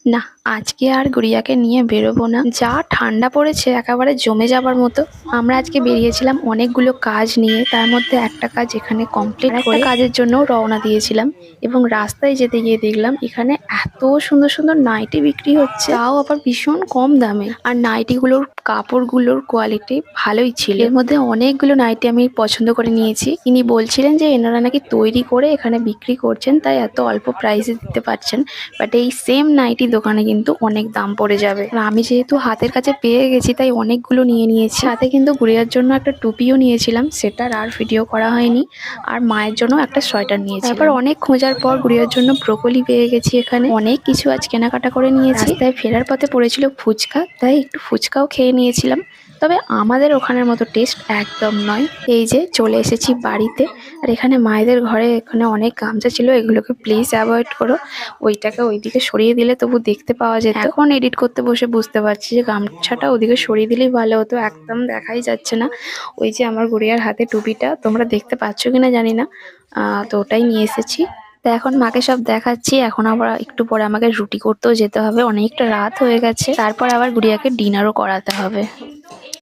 না, আজকে আর গুড়িয়াকে নিয়ে বেরোবো না। যা ঠান্ডা পড়েছে একেবারে জমে যাবার মতো। আমরা আজকে বেরিয়েছিলাম অনেকগুলো কাজ নিয়ে, তার মধ্যে একটা কাজ এখানে কমপ্লিট করে একটা কাজের জন্য রওনা দিয়েছিলাম। এবং রাস্তায় যেতে গিয়ে দেখলাম এখানে এত সুন্দর সুন্দর নাইটি বিক্রি হচ্ছে, তাও আবার ভীষণ কম দামে। আর নাইটিগুলোর কাপড়গুলোর কোয়ালিটি ভালোই ছিল। এর মধ্যে অনেকগুলো নাইটি আমি পছন্দ করে নিয়েছি। ইনি বলছিলেন যে এনারা নাকি তৈরি করে এখানে বিক্রি করছেন, তাই এত অল্প প্রাইসে দিতে পারছেন। বাট এই সেম নাইটি দোকানে কিন্তু অনেক দাম পড়ে যাবে। আর আমি যেহেতু হাতের কাছে পেয়ে গেছি তাই অনেকগুলো নিয়ে নিয়েছি। সাথে কিন্তু গুড়িয়ার জন্য একটা টুপিও নিয়েছিলাম, সেটার আর ভিডিও করা হয়নি। আর মায়ের জন্য একটা সোয়েটার নিয়েছি। তারপর অনেক খোঁজার পর গুড়িয়ার জন্য ব্রোকলি পেয়ে গেছি। এখানে অনেক কিছু আজ কেনাকাটা করে নিয়েছি। রাস্তায় ফেরার পথে পড়েছিল ফুচকা, তাই একটু ফুচকাও খেয়ে নিয়েছিলাম। তবে আমাদের ওখানের মতো টেস্ট একদম নয়। এই যে চলে এসেছি বাড়িতে। আর এখানে মায়েদের ঘরে এখানে অনেক গামছা ছিল, এগুলোকে প্লিজ অ্যাভয়েড করো। ওইটাকে ওইদিকে সরিয়ে দিলে তবু দেখতে পাওয়া যেত। এখন এডিট করতে বসে বুঝতে পারছি যে গামছাটা ওদিকে সরিয়ে দিলেই ভালো হতো, একদম দেখাই যাচ্ছে না। ওই যে আমার গুড়িয়ার হাতে টুপিটা তোমরা দেখতে পাচ্ছ কিনা জানি না, তো ওটাই নিয়ে এসেছি। তা এখন মাকে সব দেখাচ্ছি। এখন আবার একটু পরে আমাকে রুটি করতেও যেতে হবে, অনেকটা রাত হয়ে গেছে। তারপর আবার গুড়িয়াকে ডিনারও করাতে হবে।